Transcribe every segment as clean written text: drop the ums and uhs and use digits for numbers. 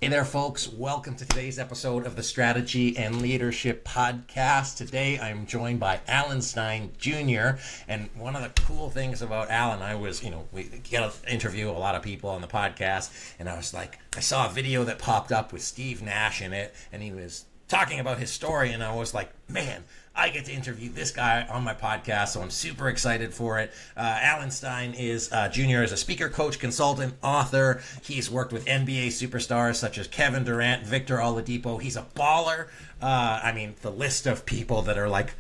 Hey there, folks. Welcome to today's episode of the Strategy and Leadership Podcast. Today, I'm joined by Stein Jr. And one of the cool things about Alan, we get to interview a lot of people on the podcast, and I saw a video that popped up with Steve Nash in it, and he was talking about his story, and I was like, man, I get to interview this guy on my podcast, so I'm super excited for it. Alan Stein is Jr. is a speaker, coach, consultant, author. He's worked with NBA superstars such as Kevin Durant, Victor Oladipo. He's a baller. The list of people that are like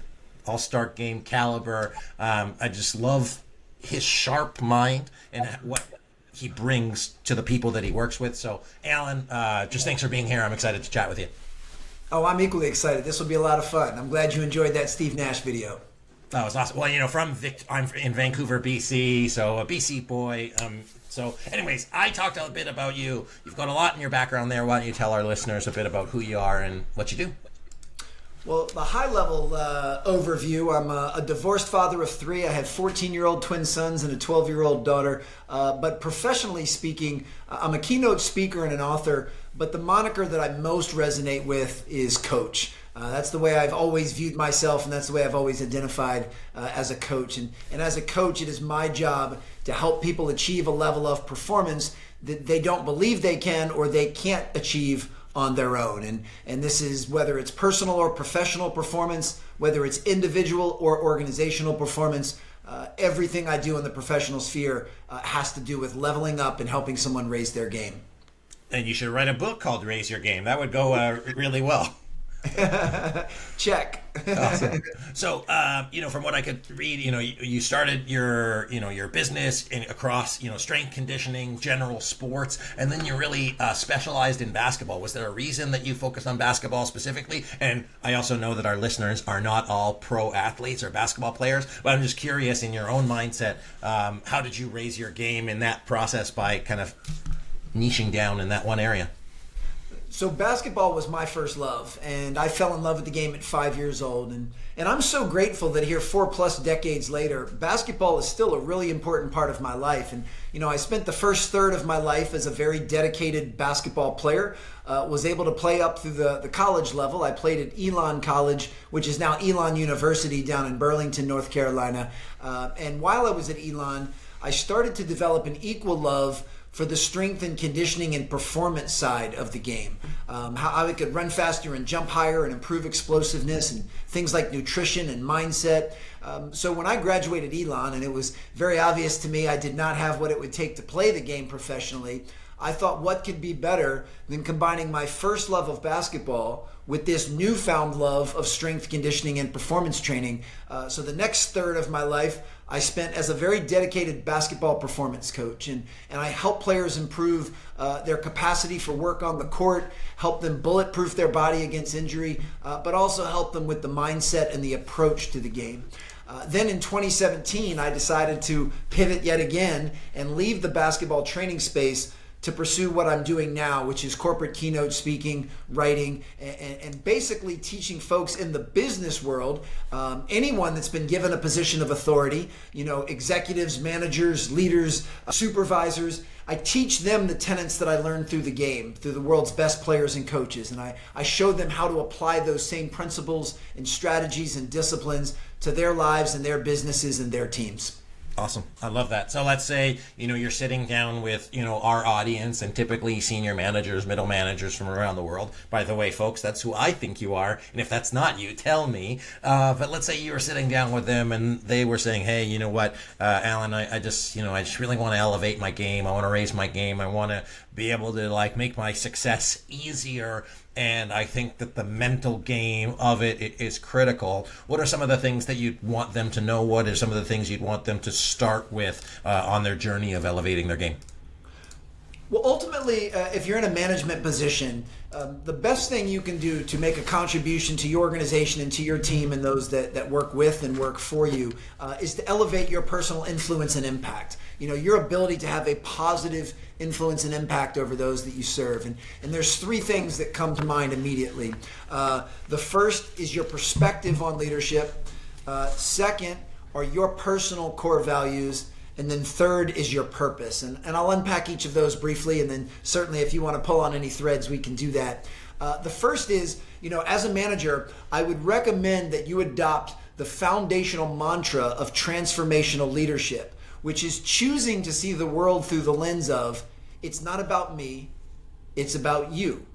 all-star game caliber. I just love his sharp mind and what he brings to the people that he works with. So, Alan, just thanks for being here. I'm excited to chat with you. Oh, I'm equally excited. This will be a lot of fun. I'm glad you enjoyed that Steve Nash video. That was awesome. Well, I'm in Vancouver, BC, so a BC boy. So anyways, I talked a bit about you. You've got a lot in your background there. Why don't you tell our listeners a bit about who you are and what you do? Well, the high-level overview, I'm a divorced father of three. I have 14-year-old twin sons and a 12-year-old daughter. But professionally speaking, I'm a keynote speaker and an author, but the moniker that I most resonate with is coach. That's the way I've always viewed myself, and that's the way I've always identified as a coach. And as a coach, it is my job to help people achieve a level of performance that they don't believe they can or they can't achieve on their own. And this is whether it's personal or professional performance, whether it's individual or organizational performance. Everything I do in the professional sphere has to do with leveling up and helping someone raise their game. And you should write a book called Raise Your Game. That would go really well. Check. Awesome. So, from what I could read, you started your business across, strength conditioning, general sports, and then you really specialized in basketball. Was there a reason that you focused on basketball specifically? And I also know that our listeners are not all pro athletes or basketball players, but I'm just curious, in your own mindset, how did you raise your game in that process by kind of niching down in that one area? So basketball was my first love, and I fell in love with the game at 5 years old. And I'm so grateful that here 4+ decades later, basketball is still a really important part of my life. And, I spent the first third of my life as a very dedicated basketball player, was able to play up through the college level. I played at Elon College, which is now Elon University down in Burlington, North Carolina. And while I was at Elon, I started to develop an equal love for the strength and conditioning and performance side of the game. How I could run faster and jump higher and improve explosiveness and things like nutrition and mindset. So when I graduated Elon, and it was very obvious to me I did not have what it would take to play the game professionally, I thought, what could be better than combining my first love of basketball with this newfound love of strength conditioning and performance training. So the next third of my life I spent as a very dedicated basketball performance coach, and I help players improve their capacity for work on the court, help them bulletproof their body against injury, but also help them with the mindset and the approach to the game. Then in 2017, I decided to pivot yet again and leave the basketball training space to pursue what I'm doing now, which is corporate keynote speaking, writing, and basically teaching folks in the business world, anyone that's been given a position of authority, executives, managers, leaders, supervisors. I teach them the tenets that I learned through the game, through the world's best players and coaches. And I show them how to apply those same principles and strategies and disciplines to their lives and their businesses and their teams. Awesome. I love that. So let's say, you're sitting down with, our audience, and typically senior managers, middle managers from around the world. By the way, folks, that's who I think you are. And if that's not you, tell me. But let's say you were sitting down with them and they were saying, hey, you know what, Alan, I just really want to elevate my game. I want to raise my game. I want to be able to make my success easier. And I think that the mental game of it is critical. What are some of the things that you'd want them to know? What are some of the things you'd want them to start with on their journey of elevating their game? Well, ultimately, if you're in a management position, the best thing you can do to make a contribution to your organization and to your team and those that work with and work for you is to elevate your personal influence and impact. Your ability to have a positive influence and impact over those that you serve. And there's three things that come to mind immediately. The first is your perspective on leadership. Second are your personal core values. And then third is your purpose. And I'll unpack each of those briefly. And then certainly if you want to pull on any threads, we can do that. The first is, as a manager, I would recommend that you adopt the foundational mantra of transformational leadership, which is choosing to see the world through the lens of, it's not about me, it's about you.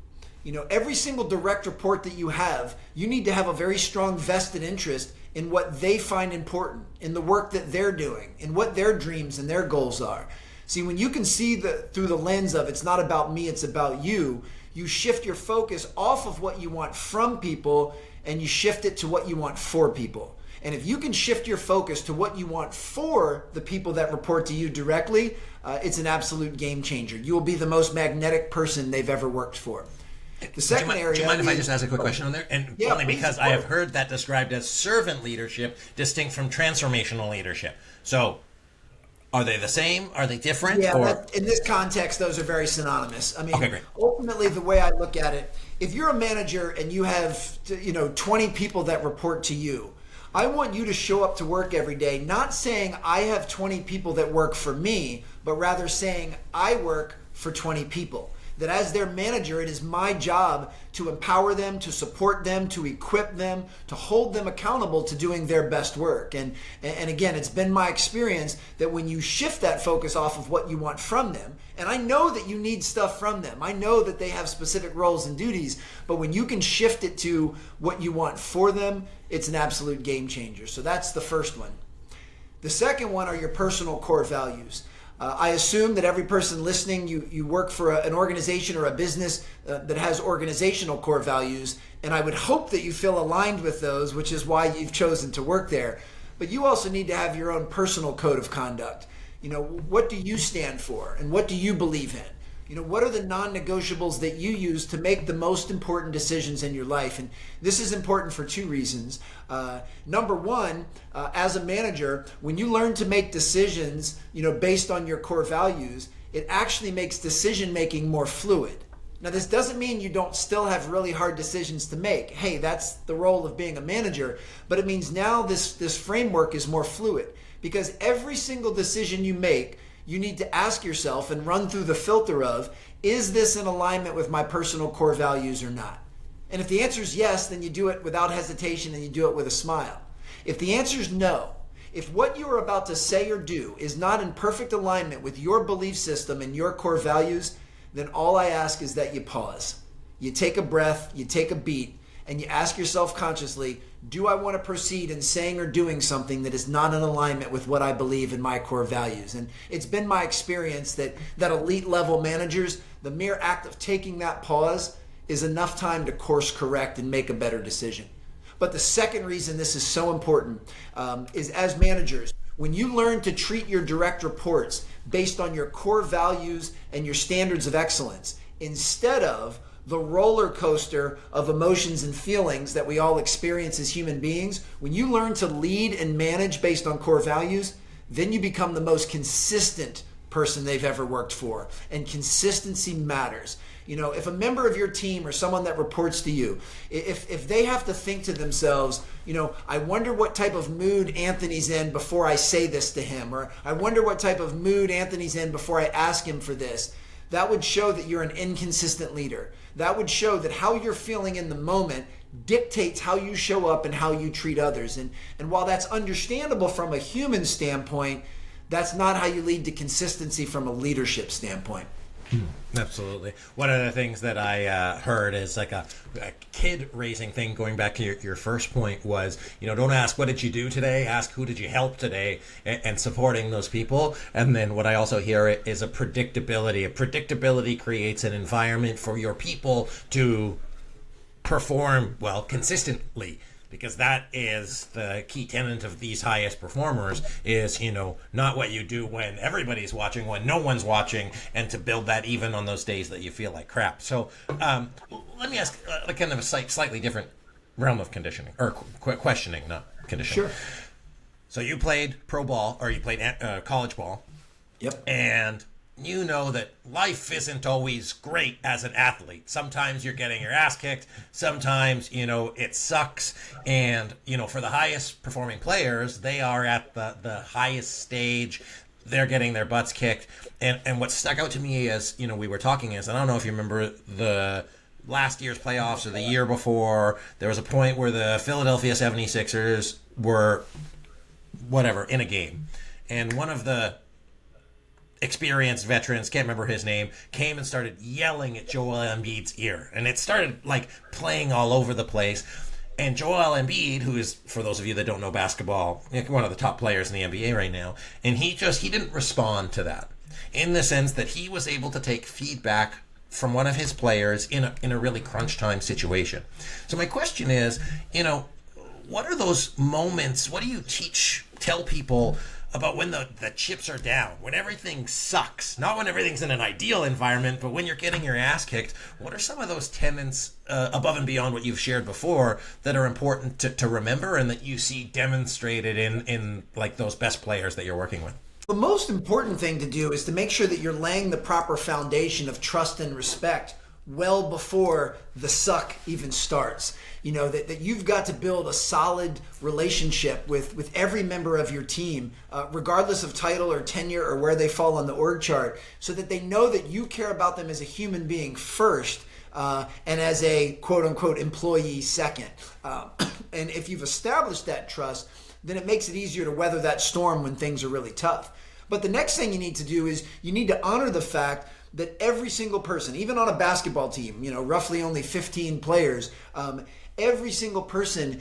Every single direct report that you have, you need to have a very strong vested interest in what they find important, in the work that they're doing, in what their dreams and their goals are. See, when you can see through the lens of it's not about me, it's about you, you shift your focus off of what you want from people and you shift it to what you want for people. And if you can shift your focus to what you want for the people that report to you directly, it's an absolute game changer. You will be the most magnetic person they've ever worked for. The second area. Do you mind if I just ask a quick question on there? And yeah, only because I have heard that described as servant leadership, distinct from transformational leadership. So, are they the same? Are they different? Yeah, in this context, those are very synonymous. I mean, okay, great. Ultimately, the way I look at it, if you're a manager and you have 20 people that report to you, I want you to show up to work every day, not saying I have 20 people that work for me, but rather saying I work for 20 people. That as their manager, it is my job to empower them, to support them, to equip them, to hold them accountable to doing their best work. And again, it's been my experience that when you shift that focus off of what you want from them, and I know that you need stuff from them, I know that they have specific roles and duties, but when you can shift it to what you want for them, it's an absolute game changer. So that's the first one. The second one are your personal core values. I assume that every person listening, you work for an organization or a business that has organizational core values, and I would hope that you feel aligned with those, which is why you've chosen to work there. But you also need to have your own personal code of conduct. What do you stand for, and what do you believe in? What are the non-negotiables that you use to make the most important decisions in your life? And this is important for two reasons. Number one, as a manager, when you learn to make decisions, based on your core values, it actually makes decision-making more fluid. Now, this doesn't mean you don't still have really hard decisions to make. Hey, that's the role of being a manager. But it means now this framework is more fluid, because every single decision you make, you need to ask yourself and run through the filter of, is this in alignment with my personal core values or not? And if the answer is yes, then you do it without hesitation and you do it with a smile. If the answer is no, if what you are about to say or do is not in perfect alignment with your belief system and your core values, then all I ask is that you pause. You take a breath, you take a beat, and you ask yourself consciously, do I want to proceed in saying or doing something that is not in alignment with what I believe in my core values? And it's been my experience that elite level managers, the mere act of taking that pause is enough time to course correct and make a better decision. But the second reason this is so important is as managers, when you learn to treat your direct reports based on your core values and your standards of excellence, instead of the roller coaster of emotions and feelings that we all experience as human beings, when you learn to lead and manage based on core values, then you become the most consistent person they've ever worked for. And consistency matters. If a member of your team or someone that reports to you, if they have to think to themselves, I wonder what type of mood Anthony's in before I say this to him, or I wonder what type of mood Anthony's in before I ask him for this, that would show that you're an inconsistent leader. That would show that how you're feeling in the moment dictates how you show up and how you treat others. And while that's understandable from a human standpoint, that's not how you lead to consistency from a leadership standpoint. Absolutely. One of the things that I heard is like a kid raising thing, going back to your first point, was, don't ask what did you do today, ask who did you help today, and supporting those people. And then what I also hear is a predictability. A predictability creates an environment for your people to perform well consistently. Because that is the key tenet of these highest performers is, not what you do when everybody's watching, when no one's watching, and to build that even on those days that you feel like crap. So let me ask kind of a slightly different realm of conditioning, or questioning, not conditioning. Sure. So you played pro ball, or you played college ball. Yep. And you know that life isn't always great as an athlete. Sometimes you're getting your ass kicked. Sometimes, it sucks. And, for the highest performing players, they are at the highest stage. they're getting their butts kicked. And what stuck out to me as, we were talking is, I don't know if you remember the last year's playoffs or the year before, there was a point where the Philadelphia 76ers were, in a game. And one of the experienced veterans, can't remember his name, came and started yelling at Joel Embiid's ear. And it started playing all over the place. And Joel Embiid, who is, for those of you that don't know basketball, one of the top players in the NBA right now, and he didn't respond to that, in the sense that he was able to take feedback from one of his players in a really crunch time situation. So my question is, what are those moments? What do you tell people about when the chips are down, when everything sucks, not when everything's in an ideal environment, but when you're getting your ass kicked? What are some of those tenets above and beyond what you've shared before that are important to remember and that you see demonstrated in those best players that you're working with? The most important thing to do is to make sure that you're laying the proper foundation of trust and respect well before the suck even starts. That you've got to build a solid relationship with every member of your team, regardless of title or tenure or where they fall on the org chart, so that they know that you care about them as a human being first, and as a quote-unquote employee second. And if you've established that trust, then it makes it easier to weather that storm when things are really tough. But the next thing you need to do is you need to honor the fact that every single person, even on a basketball team, roughly only 15 players, every single person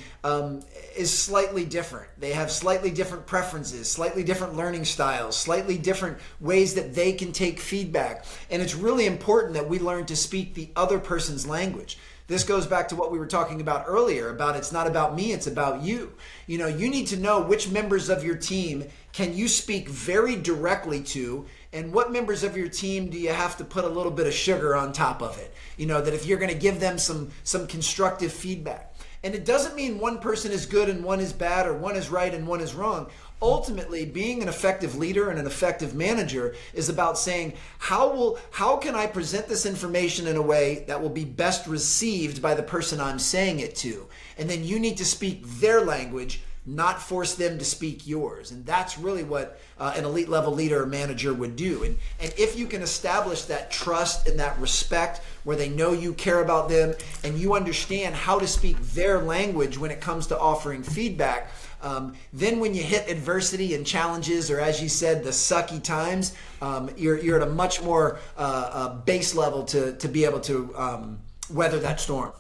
is slightly different. They have slightly different preferences, slightly different learning styles, slightly different ways that they can take feedback. And it's really important that we learn to speak the other person's language. This goes back to what we were talking about earlier about it's not about me, it's about you. You need to know which members of your team can you speak very directly to, and what members of your team do you have to put a little bit of sugar on top of it? That if you're going to give them some constructive feedback. And it doesn't mean one person is good and one is bad, or one is right and one is wrong. Ultimately, being an effective leader and an effective manager is about saying, how can I present this information in a way that will be best received by the person I'm saying it to? And then you need to speak their language, not force them to speak yours. And that's really what an elite level leader or manager would do. And if you can establish that trust and that respect where they know you care about them and you understand how to speak their language when it comes to offering feedback, then when you hit adversity and challenges, or as you said, the sucky times, you're at a much more base level to be able to weather that storm.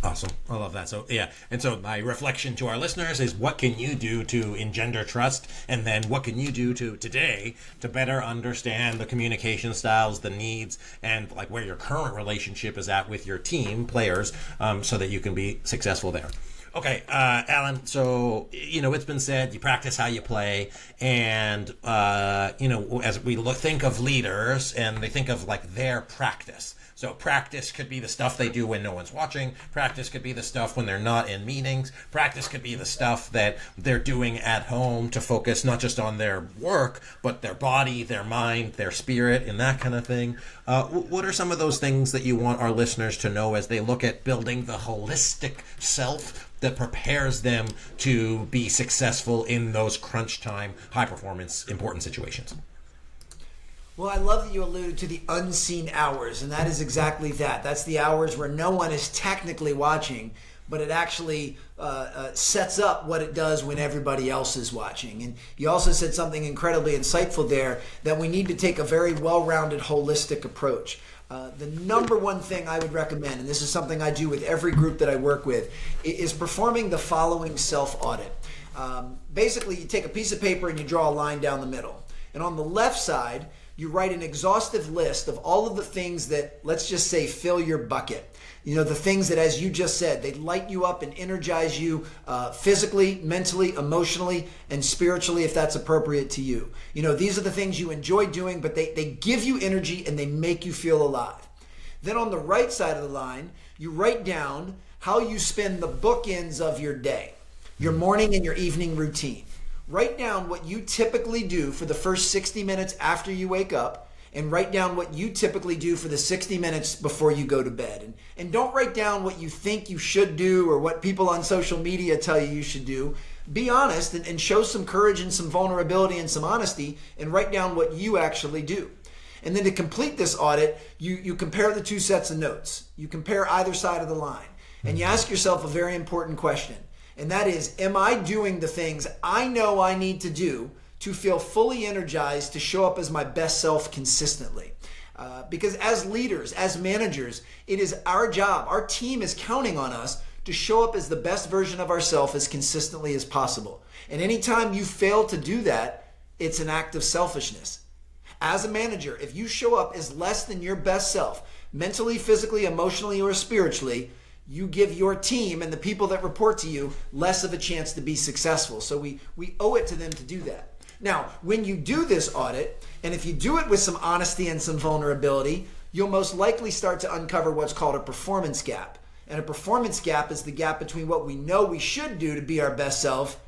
Awesome. I love that. So, yeah. And so my reflection to our listeners is, what can you do to engender trust? And then what can you do today to better understand the communication styles, the needs, and where your current relationship is at with your team players, so that you can be successful there. Okay, Alan, so, it's been said, you practice how you play, and, as we think of leaders, and they think of their practice. So practice could be the stuff they do when no one's watching. Practice could be the stuff when they're not in meetings. Practice could be the stuff that they're doing at home to focus not just on their work, but their body, their mind, their spirit, and that kind of thing. What are some of those things that you want our listeners to know as they look at building the holistic self that prepares them to be successful in those crunch time, high performance, important situations? Well, I love that you alluded to the unseen hours, and that is exactly that. That's the hours where no one is technically watching, but it actually sets up what it does when everybody else is watching. And you also said something incredibly insightful there, that we need to take a very well-rounded, holistic approach. The number one thing I would recommend, and this is something I do with every group that I work with, is performing the following self-audit. Basically, you take a piece of paper and you draw a line down the middle. And on the left side, you write an exhaustive list of all of the things that, let's just say, fill your bucket. The things that, as you just said, they light you up and energize you physically, mentally, emotionally, and spiritually, if that's appropriate to you. These are the things you enjoy doing, but they give you energy and they make you feel alive. Then on the right side of the line, you write down how you spend the bookends of your day, your morning and your evening routine. Write down what you typically do for the first 60 minutes after you wake up, and write down what you typically do for the 60 minutes before you go to bed. And don't write down what you think you should do or what people on social media tell you should do. be honest and show some courage and some vulnerability and some honesty and write down what you actually do. And then to complete this audit, you compare the two sets of notes. You compare either side of the line. And you ask yourself a very important question. And that is, am I doing the things I know I need to do to feel fully energized to show up as my best self consistently? Because as leaders, as managers, it is our job. Our team is counting on us to show up as the best version of ourselves as consistently as possible. And anytime you fail to do that, it's an act of selfishness. As a manager, if you show up as less than your best self, mentally, physically, emotionally, or spiritually, you give your team and the people that report to you less of a chance to be successful. So we owe it to them to do that. Now, when you do this audit, and if you do it with some honesty and some vulnerability, you'll most likely start to uncover what's called a performance gap. And a performance gap is the gap between what we know we should do to be our best self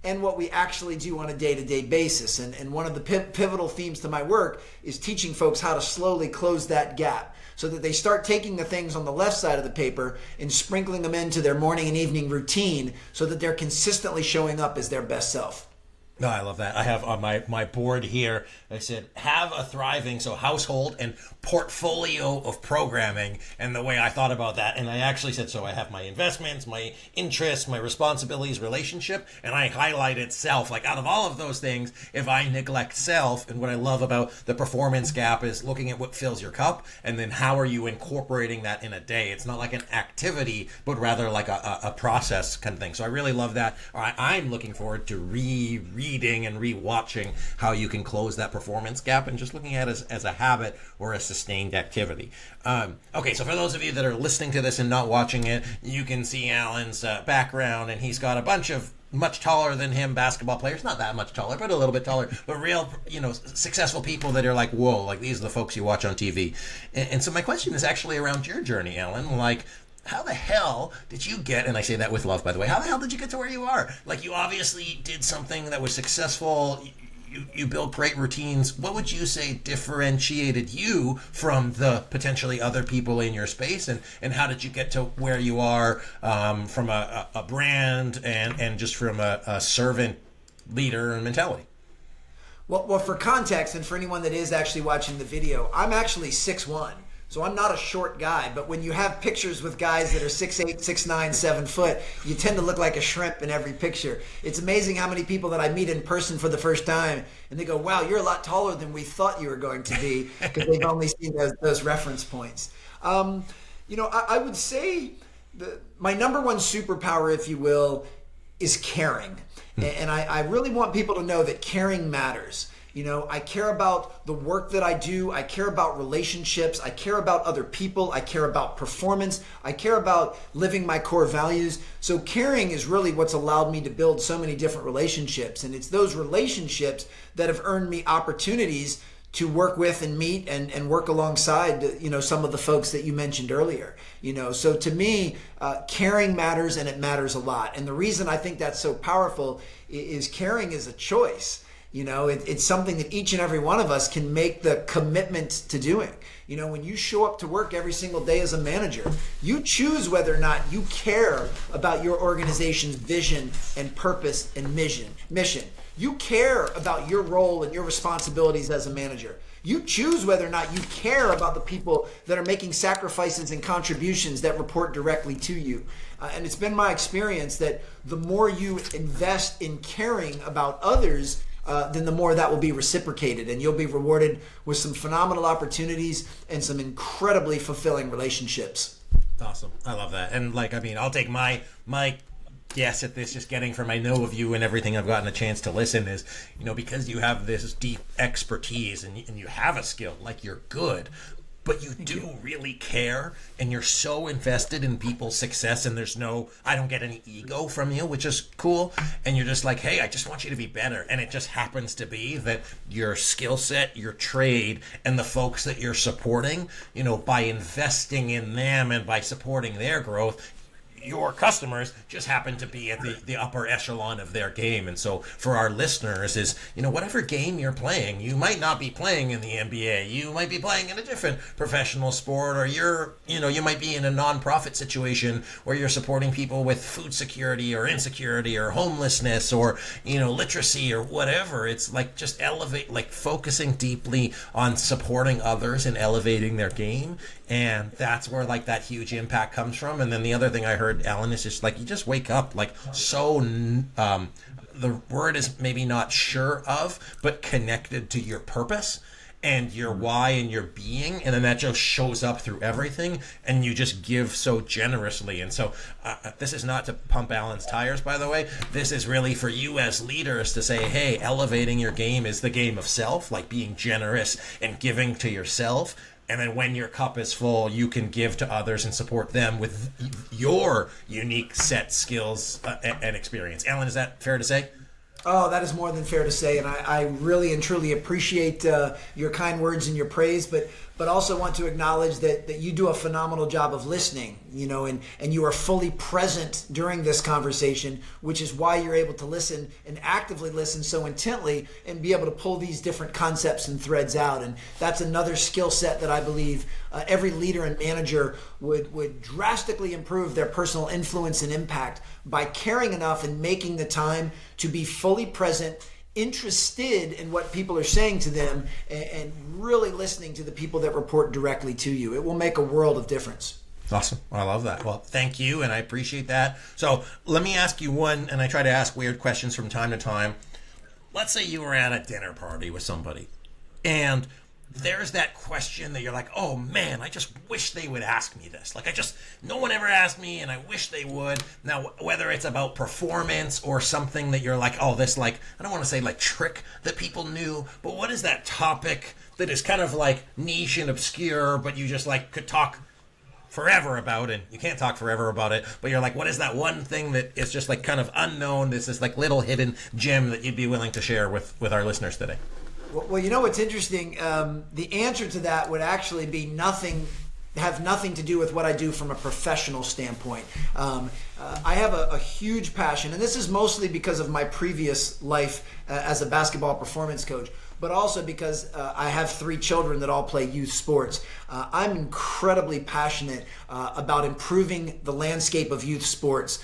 and what we actually do on a day-to-day basis. And one of the pivotal themes to my work is teaching folks how to slowly close that gap so that they start taking the things on the left side of the paper and sprinkling them into their morning and evening routine so that they're consistently showing up as their best self. No, I love that. I have on my board here, I said, have a thriving, so household and portfolio of programming, and the way I thought about that. And I actually said, so I have my investments, my interests, my responsibilities, relationship, and I highlighted self. Like out of all of those things, if I neglect self, and what I love about the performance gap is looking at what fills your cup, and then how are you incorporating that in a day. It's not like an activity, but rather like a process kind of thing. So I really love that. I'm looking forward to reading and rewatching how you can close that performance gap and just looking at it as a habit or a sustained activity. Okay, so for those of you that are listening to this and not watching it, you can see Alan's background, and he's got a bunch of much taller than him basketball players, not that much taller, but a little bit taller, but real, successful people that are like, whoa, like these are the folks you watch on TV. And so my question is actually around your journey, Alan. Like, how the hell did you get, and I say that with love, by the way, how the hell did you get to where you are? Like, you obviously did something that was successful. You built great routines. What would you say differentiated you from the potentially other people in your space? And how did you get to where you are from a brand and just from a servant leader and mentality? Well, for context, and for anyone that is actually watching the video, I'm actually 6'1". So I'm not a short guy, but when you have pictures with guys that are 6'8", 6'9", 7 foot, you tend to look like a shrimp in every picture. It's amazing how many people that I meet in person for the first time, and they go, wow, you're a lot taller than we thought you were going to be, because they've only seen those reference points. I would say my number one superpower, if you will, is caring. And I really want people to know that caring matters. I care about the work that I do. I care about relationships. I care about other people. I care about performance. I care about living my core values. So caring is really what's allowed me to build so many different relationships. And it's those relationships that have earned me opportunities to work with and meet and work alongside, some of the folks that you mentioned earlier. So to me, caring matters, and it matters a lot. And the reason I think that's so powerful is caring is a choice. It's something that each and every one of us can make the commitment to doing. When you show up to work every single day as a manager, you choose whether or not you care about your organization's vision and purpose and mission. You care about your role and your responsibilities as a manager. You choose whether or not you care about the people that are making sacrifices and contributions that report directly to you. And it's been my experience that the more you invest in caring about others, then the more that will be reciprocated, and you'll be rewarded with some phenomenal opportunities and some incredibly fulfilling relationships. Awesome. I love that. And I'll take my guess at this, just getting from I know of you and everything I've gotten a chance to listen is, because you have this deep expertise and you have a skill, like you're good, but you do really care, and you're so invested in people's success, and I don't get any ego from you, which is cool. And you're just like, hey, I just want you to be better. And it just happens to be that your skill set, your trade, and the folks that you're supporting, by investing in them and by supporting their growth, your customers just happen to be at the upper echelon of their game. And so for our listeners is, whatever game you're playing, you might not be playing in the NBA, you might be playing in a different professional sport, or you might be in a nonprofit situation where you're supporting people with food security or insecurity or homelessness or, literacy or whatever. It's like just focusing deeply on supporting others and elevating their game. And that's where that huge impact comes from. And then the other thing I heard, Alan, is just you just wake up the word is maybe not sure of, but connected to your purpose and your why and your being, and then that just shows up through everything, and you just give so generously. And so this is not to pump Alan's tires, by the way. This is really for you as leaders to say, hey, elevating your game is the game of self, being generous and giving to yourself. And then when your cup is full, you can give to others and support them with your unique set skills and experience. Alan, is that fair to say? Oh, that is more than fair to say, and I really and truly appreciate your kind words and your praise, but also want to acknowledge that you do a phenomenal job of listening, and you are fully present during this conversation, which is why you're able to listen and actively listen so intently and be able to pull these different concepts and threads out. And that's another skill set that I believe every leader and manager would drastically improve their personal influence and impact by caring enough and making the time to be fully present, interested in what people are saying to them, and really listening to the people that report directly to you. It will make a world of difference. Awesome. I love that. Well, thank you, and I appreciate that. So let me ask you one, and I try to ask weird questions from time to time. Let's say you were at a dinner party with somebody, and there's that question that you're like, oh man, I just wish they would ask me this. No one ever asked me, and I wish they would. Now, whether it's about performance or something that you're like, oh, this I don't want to say trick that people knew, but what is that topic that is kind of niche and obscure, but you just could talk forever about it? You can't talk forever about it, but you're like, what is that one thing that is just kind of unknown? This is little hidden gem that you'd be willing to share with our listeners today. Well, what's interesting? The answer to that would actually be have nothing to do with what I do from a professional standpoint. I have a huge passion, and this is mostly because of my previous life as a basketball performance coach, but also because I have 3 children that all play youth sports. I'm incredibly passionate about improving the landscape of youth sports,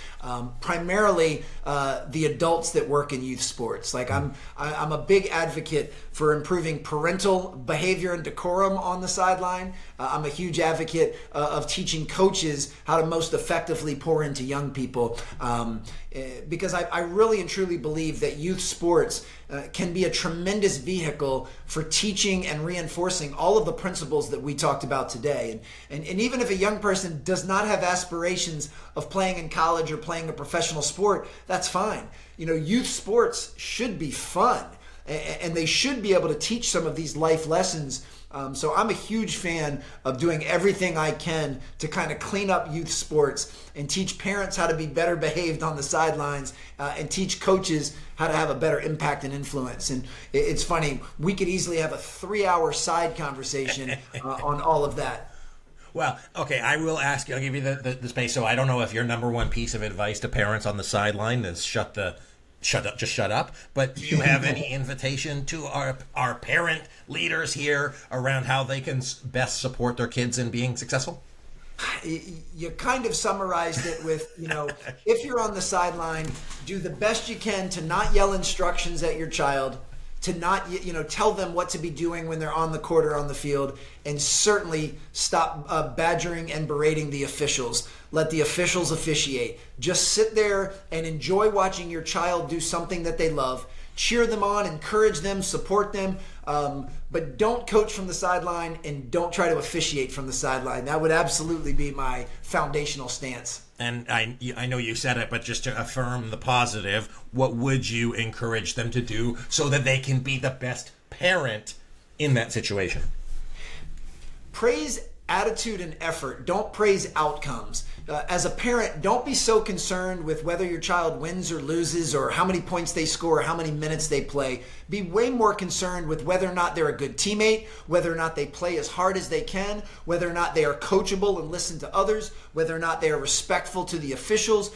primarily the adults that work in youth sports. I'm a big advocate for improving parental behavior and decorum on the sideline. I'm a huge advocate of teaching coaches how to most effectively pour into young people, because I really and truly believe that youth sports can be a tremendous vehicle for teaching and reinforcing all of the principles that we talked about today. And even if a young person does not have aspirations of playing in college or playing a professional sport, that's fine. Youth sports should be fun, and they should be able to teach some of these life lessons. So I'm a huge fan of doing everything I can to kind of clean up youth sports and teach parents how to be better behaved on the sidelines, and teach coaches how to have a better impact and influence. And it's funny, we could easily have a 3-hour side conversation on all of that. Well, okay, I will ask you, I'll give you the space. So I don't know if your number one piece of advice to parents on the sideline is shut up. But do you have any invitation to our parent leaders here around how they can best support their kids in being successful? You kind of summarized it with, if you're on the sideline, do the best you can to not yell instructions at your child, to not, tell them what to be doing when they're on the court or on the field, and certainly stop badgering and berating the officials. Let the officials officiate. Just sit there and enjoy watching your child do something that they love. Cheer them on, encourage them, support them, but don't coach from the sideline, and don't try to officiate from the sideline. That would absolutely be my foundational stance. And I know you said it, but just to affirm the positive, what would you encourage them to do so that they can be the best parent in that situation? Praise attitude and effort. Don't praise outcomes. as a parent, don't be so concerned with whether your child wins or loses or how many points they score or how many minutes they play. Be way more concerned with whether or not they're a good teammate, whether or not they play as hard as they can, whether or not they are coachable and listen to others, whether or not they are respectful to the officials.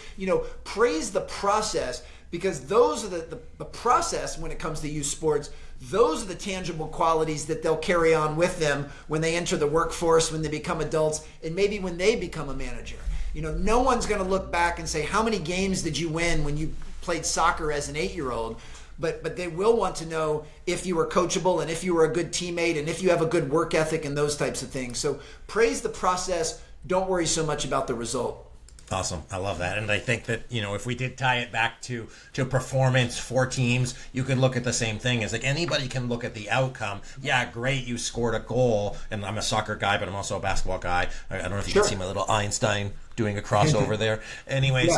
Praise the process, because those are the process when it comes to youth sports. Those are the tangible qualities that they'll carry on with them when they enter the workforce, when they become adults, and maybe when they become a manager. No one's going to look back and say, how many games did you win when you played soccer as an 8-year-old? But they will want to know if you were coachable and if you were a good teammate and if you have a good work ethic and those types of things. So praise the process. Don't worry so much about the result. Awesome. I love that. And I think that, if we did tie it back to performance for teams, you could look at the same thing as anybody can look at the outcome. Yeah, great. You scored a goal. And I'm a soccer guy, but I'm also a basketball guy. I don't know if you can see my little Einstein doing a crossover there. Anyways,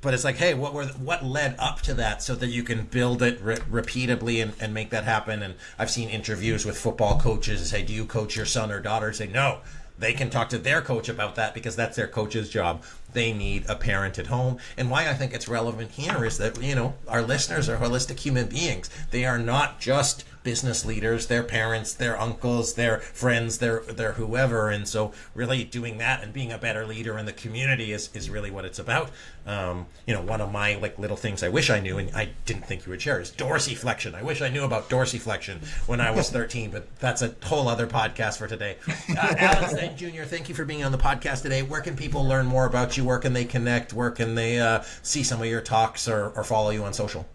but it's hey, what led up to that so that you can build it repeatably and make that happen? And I've seen interviews with football coaches say, do you coach your son or daughter? Say, no. They can talk to their coach about that because that's their coach's job. They need a parent at home. And why I think it's relevant here is that, our listeners are holistic human beings. They are not just business leaders, their parents, their uncles, their friends, their whoever. And so really doing that and being a better leader in the community is really what it's about. One of my little things I wish I knew, and I didn't think you would share, is dorsiflexion. I wish I knew about dorsiflexion when I was 13, but that's a whole other podcast for today. Alan Stein Jr., thank you for being on the podcast today. Where can people learn more about you? Where can they connect? Where can they see some of your talks or follow you on social?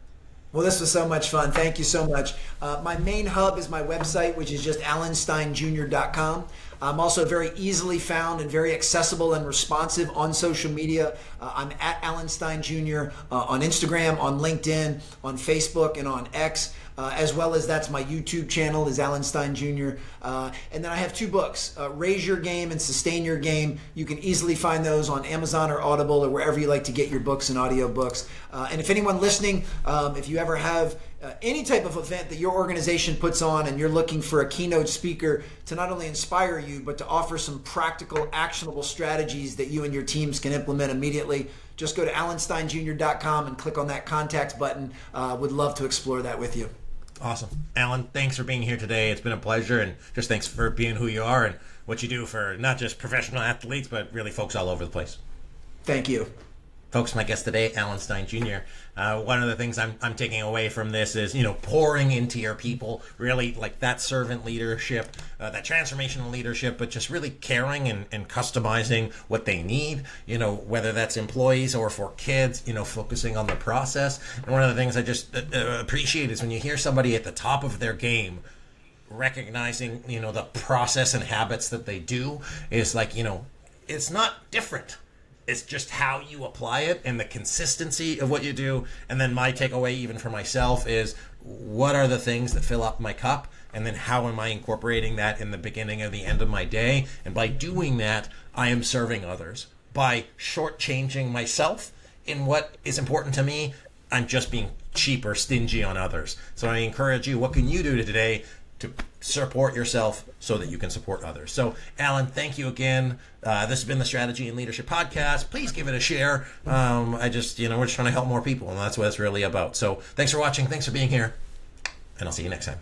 Well, this was so much fun. Thank you so much. My main hub is my website, which is just alansteinjr.com. I'm also very easily found and very accessible and responsive on social media. I'm at Alan Stein Jr. On Instagram, on LinkedIn, on Facebook, and on X. As well as that's my YouTube channel is Alan Stein Jr. And then I have 2 books, Raise Your Game and Sustain Your Game. You can easily find those on Amazon or Audible or wherever you like to get your books and audio books. And if anyone listening, if you ever have any type of event that your organization puts on and you're looking for a keynote speaker to not only inspire you, but to offer some practical, actionable strategies that you and your teams can implement immediately, just go to alansteinjr.com and click on that contact button. Would love to explore that with you. Awesome. Alan, thanks for being here today. It's been a pleasure, and just thanks for being who you are and what you do for not just professional athletes, but really folks all over the place. Thank you. Folks, my guest today, Alan Stein Jr. One of the things I'm taking away from this is, pouring into your people, really that servant leadership, that transformational leadership, but just really caring and customizing what they need, whether that's employees or for kids, focusing on the process. And one of the things I just appreciate is when you hear somebody at the top of their game, recognizing, the process and habits that they do is it's not different. It's just how you apply it and the consistency of what you do. And then my takeaway, even for myself, is what are the things that fill up my cup? And then how am I incorporating that in the beginning and the end of my day? And by doing that, I am serving others. By shortchanging myself in what is important to me, I'm just being cheap or stingy on others. So I encourage you, what can you do today to support yourself so that you can support others? So, Alan, thank you again. This has been the Strategy and Leadership Podcast. Please give it a share. We're just trying to help more people, and that's what it's really about. So, thanks for watching. Thanks for being here, and I'll see you next time.